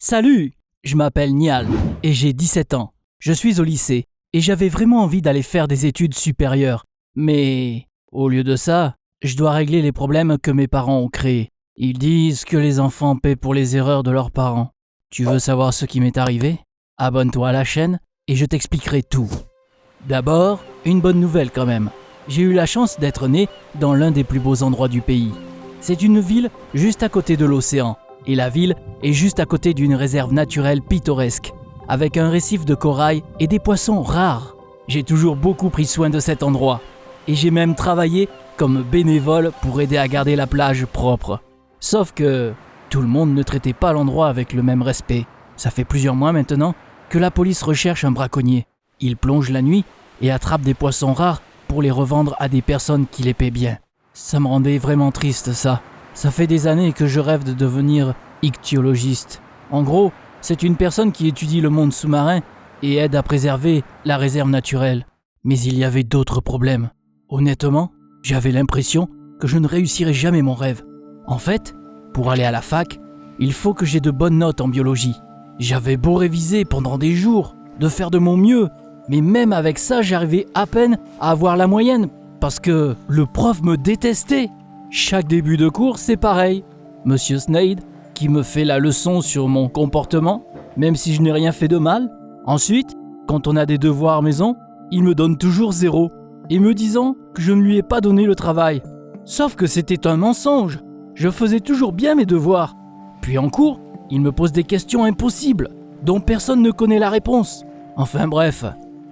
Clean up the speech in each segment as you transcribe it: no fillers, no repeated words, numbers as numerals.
Salut, je m'appelle Niall et j'ai 17 ans. Je suis au lycée et j'avais vraiment envie d'aller faire des études supérieures. Mais au lieu de ça, je dois régler les problèmes que mes parents ont créés. Ils disent que les enfants paient pour les erreurs de leurs parents. Tu veux savoir ce qui m'est arrivé ? Abonne-toi à la chaîne et je t'expliquerai tout. D'abord, une bonne nouvelle quand même. J'ai eu la chance d'être né dans l'un des plus beaux endroits du pays. C'est une ville juste à côté de l'océan. Et la ville est juste à côté d'une réserve naturelle pittoresque, avec un récif de corail et des poissons rares. J'ai toujours beaucoup pris soin de cet endroit. Et j'ai même travaillé comme bénévole pour aider à garder la plage propre. Sauf que tout le monde ne traitait pas l'endroit avec le même respect. Ça fait plusieurs mois maintenant que la police recherche un braconnier. Il plonge la nuit et attrape des poissons rares pour les revendre à des personnes qui les paient bien. Ça me rendait vraiment triste ça. Ça fait des années que je rêve de devenir ichthyologiste. En gros, c'est une personne qui étudie le monde sous-marin et aide à préserver la réserve naturelle. Mais il y avait d'autres problèmes. Honnêtement, j'avais l'impression que je ne réussirais jamais mon rêve. En fait, pour aller à la fac, il faut que j'ai de bonnes notes en biologie. J'avais beau réviser pendant des jours, de faire de mon mieux, mais même avec ça, j'arrivais à peine à avoir la moyenne parce que le prof me détestait. Chaque début de cours, c'est pareil. Monsieur Snade, qui me fait la leçon sur mon comportement, même si je n'ai rien fait de mal. Ensuite, quand on a des devoirs maison, il me donne toujours 0, et me disant que je ne lui ai pas donné le travail. Sauf que c'était un mensonge. Je faisais toujours bien mes devoirs. Puis en cours, il me pose des questions impossibles, dont personne ne connaît la réponse. Enfin bref,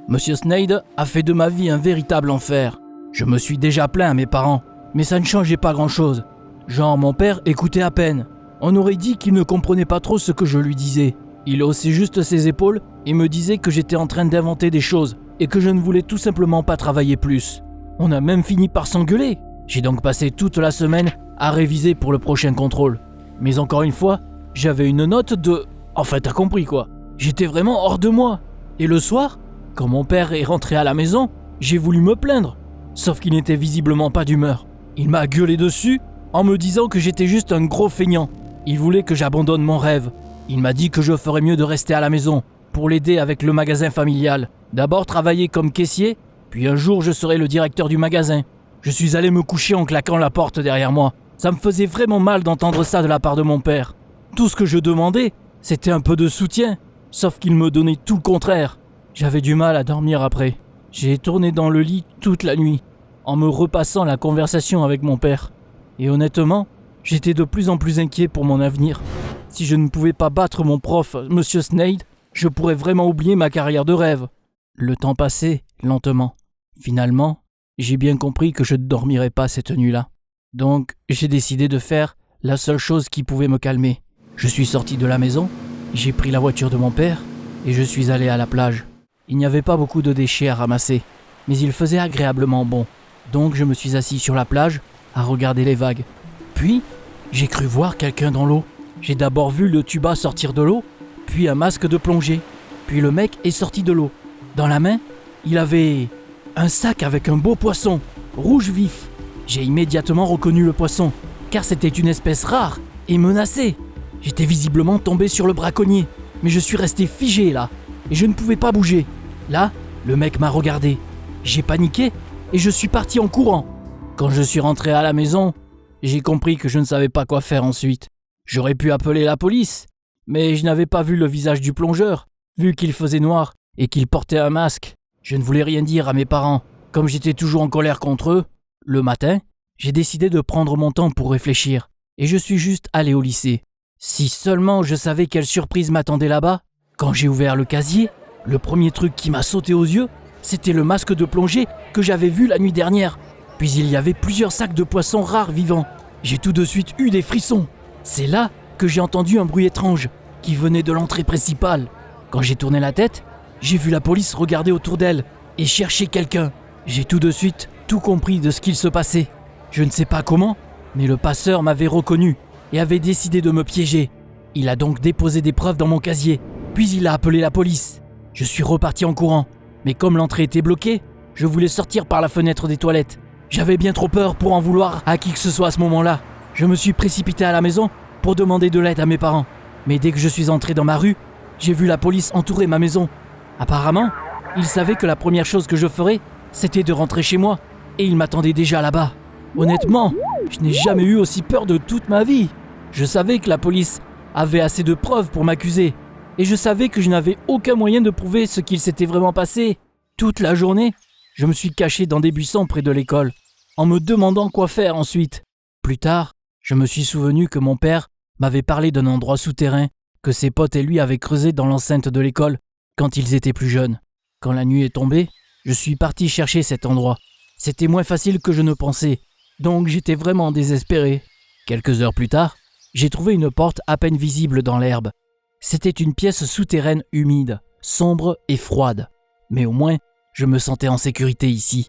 Monsieur Snade a fait de ma vie un véritable enfer. Je me suis déjà plaint à mes parents. Mais ça ne changeait pas grand-chose. Genre, mon père écoutait à peine. On aurait dit qu'il ne comprenait pas trop ce que je lui disais. Il haussait juste ses épaules et me disait que j'étais en train d'inventer des choses et que je ne voulais tout simplement pas travailler plus. On a même fini par s'engueuler. J'ai donc passé toute la semaine à réviser pour le prochain contrôle. Mais encore une fois, j'avais une note de... Enfin, t'as compris quoi. J'étais vraiment hors de moi. Et le soir, quand mon père est rentré à la maison, j'ai voulu me plaindre. Sauf qu'il n'était visiblement pas d'humeur. Il m'a gueulé dessus en me disant que j'étais juste un gros feignant. Il voulait que j'abandonne mon rêve. Il m'a dit que je ferais mieux de rester à la maison pour l'aider avec le magasin familial. D'abord travailler comme caissier, puis un jour je serai le directeur du magasin. Je suis allé me coucher en claquant la porte derrière moi. Ça me faisait vraiment mal d'entendre ça de la part de mon père. Tout ce que je demandais, c'était un peu de soutien, sauf qu'il me donnait tout le contraire. J'avais du mal à dormir après. J'ai tourné dans le lit toute la nuit, en me repassant la conversation avec mon père. Et honnêtement, j'étais de plus en plus inquiet pour mon avenir. Si je ne pouvais pas battre mon prof, Monsieur Snade, je pourrais vraiment oublier ma carrière de rêve. Le temps passait lentement. Finalement, j'ai bien compris que je ne dormirais pas cette nuit-là. Donc, j'ai décidé de faire la seule chose qui pouvait me calmer. Je suis sorti de la maison, j'ai pris la voiture de mon père et je suis allé à la plage. Il n'y avait pas beaucoup de déchets à ramasser, mais il faisait agréablement bon. Donc je me suis assis sur la plage à regarder les vagues. Puis, j'ai cru voir quelqu'un dans l'eau. J'ai d'abord vu le tuba sortir de l'eau, puis un masque de plongée. Puis le mec est sorti de l'eau. Dans la main, il avait un sac avec un beau poisson, rouge vif. J'ai immédiatement reconnu le poisson, car c'était une espèce rare et menacée. J'étais visiblement tombé sur le braconnier, mais je suis resté figé là, et je ne pouvais pas bouger. Là, le mec m'a regardé. J'ai paniqué et je suis parti en courant. Quand je suis rentré à la maison, j'ai compris que je ne savais pas quoi faire ensuite. J'aurais pu appeler la police, mais je n'avais pas vu le visage du plongeur, vu qu'il faisait noir et qu'il portait un masque. Je ne voulais rien dire à mes parents. Comme j'étais toujours en colère contre eux, le matin, j'ai décidé de prendre mon temps pour réfléchir et je suis juste allé au lycée. Si seulement je savais quelle surprise m'attendait là-bas. Quand j'ai ouvert le casier, le premier truc qui m'a sauté aux yeux, c'était le masque de plongée que j'avais vu la nuit dernière. Puis il y avait plusieurs sacs de poissons rares vivants. J'ai tout de suite eu des frissons. C'est là que j'ai entendu un bruit étrange qui venait de l'entrée principale. Quand j'ai tourné la tête, j'ai vu la police regarder autour d'elle et chercher quelqu'un. J'ai tout de suite tout compris de ce qu'il se passait. Je ne sais pas comment, mais le passeur m'avait reconnu et avait décidé de me piéger. Il a donc déposé des preuves dans mon casier, puis il a appelé la police. Je suis reparti en courant, mais comme l'entrée était bloquée, je voulais sortir par la fenêtre des toilettes. J'avais bien trop peur pour en vouloir à qui que ce soit à ce moment-là. Je me suis précipité à la maison pour demander de l'aide à mes parents. Mais dès que je suis entré dans ma rue, j'ai vu la police entourer ma maison. Apparemment, ils savaient que la première chose que je ferais, c'était de rentrer chez moi. Et ils m'attendaient déjà là-bas. Honnêtement, je n'ai jamais eu aussi peur de toute ma vie. Je savais que la police avait assez de preuves pour m'accuser. Et je savais que je n'avais aucun moyen de prouver ce qu'il s'était vraiment passé. Toute la journée, je me suis caché dans des buissons près de l'école, en me demandant quoi faire ensuite. Plus tard, je me suis souvenu que mon père m'avait parlé d'un endroit souterrain que ses potes et lui avaient creusé dans l'enceinte de l'école quand ils étaient plus jeunes. Quand la nuit est tombée, je suis parti chercher cet endroit. C'était moins facile que je ne pensais, donc j'étais vraiment désespéré. Quelques heures plus tard, j'ai trouvé une porte à peine visible dans l'herbe. C'était une pièce souterraine humide, sombre et froide. Mais au moins, je me sentais en sécurité ici.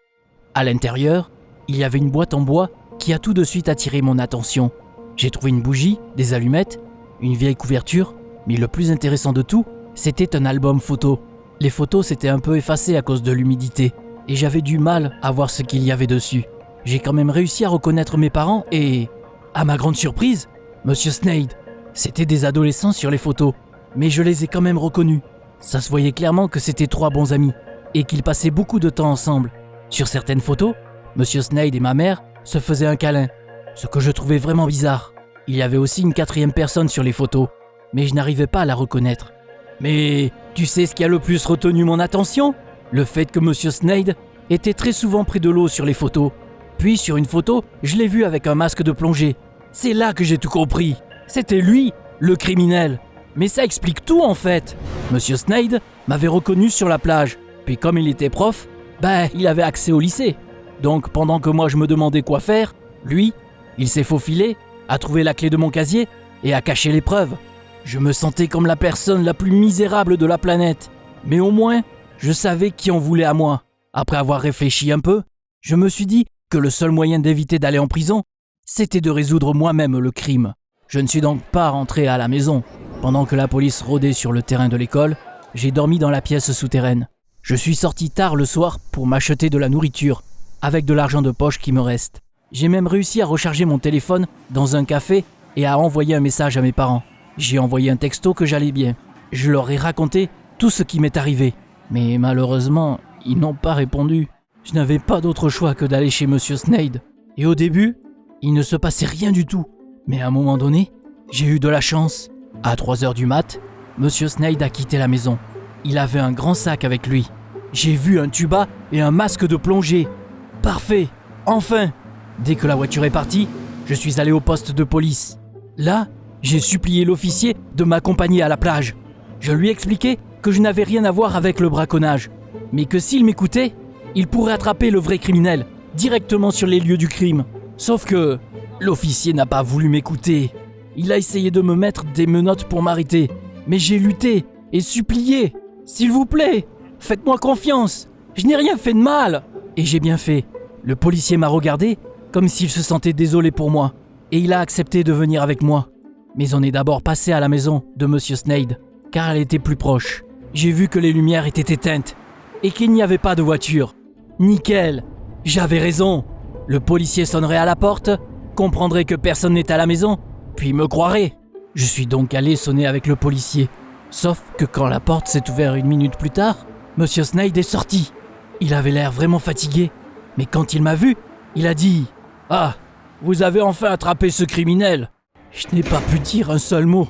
À l'intérieur, il y avait une boîte en bois qui a tout de suite attiré mon attention. J'ai trouvé une bougie, des allumettes, une vieille couverture, mais le plus intéressant de tout, c'était un album photo. Les photos s'étaient un peu effacées à cause de l'humidité, et j'avais du mal à voir ce qu'il y avait dessus. J'ai quand même réussi à reconnaître mes parents et, à ma grande surprise, Monsieur Snade. C'étaient des adolescents sur les photos, mais je les ai quand même reconnus. Ça se voyait clairement que c'étaient 3 bons amis, et qu'ils passaient beaucoup de temps ensemble. Sur certaines photos, Monsieur Snade et ma mère se faisaient un câlin, ce que je trouvais vraiment bizarre. Il y avait aussi une 4e personne sur les photos, mais je n'arrivais pas à la reconnaître. Mais tu sais ce qui a le plus retenu mon attention ? Le fait que Monsieur Snade était très souvent près de l'eau sur les photos. Puis sur une photo, je l'ai vu avec un masque de plongée. C'est là que j'ai tout compris. C'était lui, le criminel. Mais ça explique tout en fait. Monsieur Snade m'avait reconnu sur la plage. Puis comme il était prof, il avait accès au lycée. Donc pendant que moi je me demandais quoi faire, lui, il s'est faufilé, a trouvé la clé de mon casier et a caché les preuves. Je me sentais comme la personne la plus misérable de la planète. Mais au moins, je savais qui en voulait à moi. Après avoir réfléchi un peu, je me suis dit que le seul moyen d'éviter d'aller en prison, c'était de résoudre moi-même le crime. Je ne suis donc pas rentré à la maison. Pendant que la police rôdait sur le terrain de l'école, j'ai dormi dans la pièce souterraine. Je suis sorti tard le soir pour m'acheter de la nourriture, avec de l'argent de poche qui me reste. J'ai même réussi à recharger mon téléphone dans un café et à envoyer un message à mes parents. J'ai envoyé un texto que j'allais bien. Je leur ai raconté tout ce qui m'est arrivé. Mais malheureusement, ils n'ont pas répondu. Je n'avais pas d'autre choix que d'aller chez Monsieur Snade. Et au début, il ne se passait rien du tout. Mais à un moment donné, j'ai eu de la chance. À 3h du mat', Monsieur Snade a quitté la maison. Il avait un grand sac avec lui. J'ai vu un tuba et un masque de plongée. Parfait, enfin! Dès que la voiture est partie, je suis allé au poste de police. Là, j'ai supplié l'officier de m'accompagner à la plage. Je lui ai expliqué que je n'avais rien à voir avec le braconnage, mais que s'il m'écoutait, il pourrait attraper le vrai criminel directement sur les lieux du crime. Sauf que l'officier n'a pas voulu m'écouter. Il a essayé de me mettre des menottes pour m'arrêter, mais j'ai lutté et supplié. « S'il vous plaît, faites-moi confiance, je n'ai rien fait de mal !» Et j'ai bien fait. Le policier m'a regardé comme s'il se sentait désolé pour moi, et il a accepté de venir avec moi. Mais on est d'abord passé à la maison de Monsieur Snade, car elle était plus proche. J'ai vu que les lumières étaient éteintes, et qu'il n'y avait pas de voiture. Nickel, j'avais raison. Le policier sonnerait à la porte, comprendrait que personne n'est à la maison, puis me croirait. Je suis donc allé sonner avec le policier. Sauf que quand la porte s'est ouverte 1 minute plus tard, Monsieur Snade est sorti. Il avait l'air vraiment fatigué, mais quand il m'a vu, il a dit « Ah, vous avez enfin attrapé ce criminel !» Je n'ai pas pu dire un seul mot.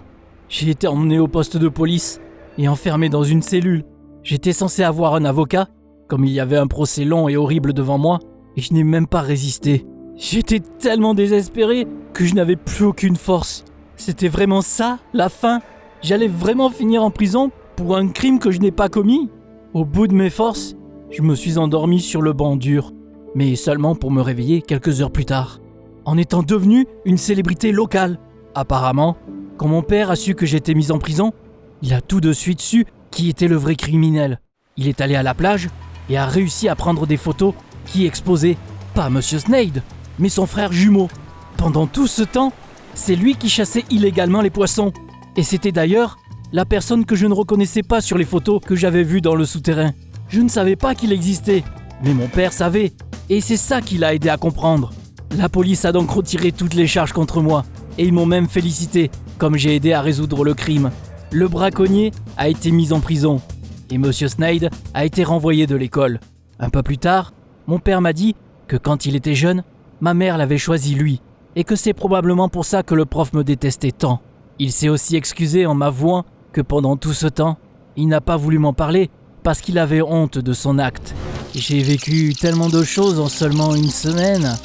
J'ai été emmené au poste de police et enfermé dans une cellule. J'étais censé avoir un avocat, comme il y avait un procès long et horrible devant moi, et je n'ai même pas résisté. J'étais tellement désespéré que je n'avais plus aucune force. C'était vraiment ça, la fin ? J'allais vraiment finir en prison pour un crime que je n'ai pas commis ? Au bout de mes forces, je me suis endormi sur le banc dur, mais seulement pour me réveiller quelques heures plus tard, en étant devenu une célébrité locale. Apparemment, quand mon père a su que j'étais mis en prison, il a tout de suite su qui était le vrai criminel. Il est allé à la plage et a réussi à prendre des photos qui exposaient, pas Monsieur Snade, mais son frère jumeau. Pendant tout ce temps, c'est lui qui chassait illégalement les poissons. Et c'était d'ailleurs la personne que je ne reconnaissais pas sur les photos que j'avais vues dans le souterrain. Je ne savais pas qu'il existait, mais mon père savait, et c'est ça qui l'a aidé à comprendre. La police a donc retiré toutes les charges contre moi, et ils m'ont même félicité comme j'ai aidé à résoudre le crime. Le braconnier a été mis en prison et Monsieur Snyder a été renvoyé de l'école. Un peu plus tard, mon père m'a dit que quand il était jeune, ma mère l'avait choisi lui et que c'est probablement pour ça que le prof me détestait tant. Il s'est aussi excusé en m'avouant que pendant tout ce temps, il n'a pas voulu m'en parler parce qu'il avait honte de son acte. J'ai vécu tellement de choses en seulement une semaine.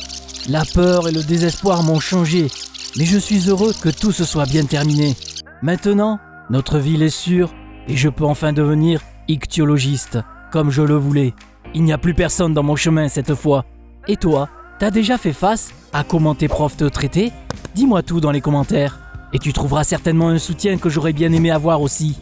La peur et le désespoir m'ont changé, mais je suis heureux que tout se soit bien terminé. Maintenant, notre ville est sûre et je peux enfin devenir ichthyologiste, comme je le voulais. Il n'y a plus personne dans mon chemin cette fois. Et toi, t'as déjà fait face à comment tes profs te traitaient ? Dis-moi tout dans les commentaires. Et tu trouveras certainement un soutien que j'aurais bien aimé avoir aussi.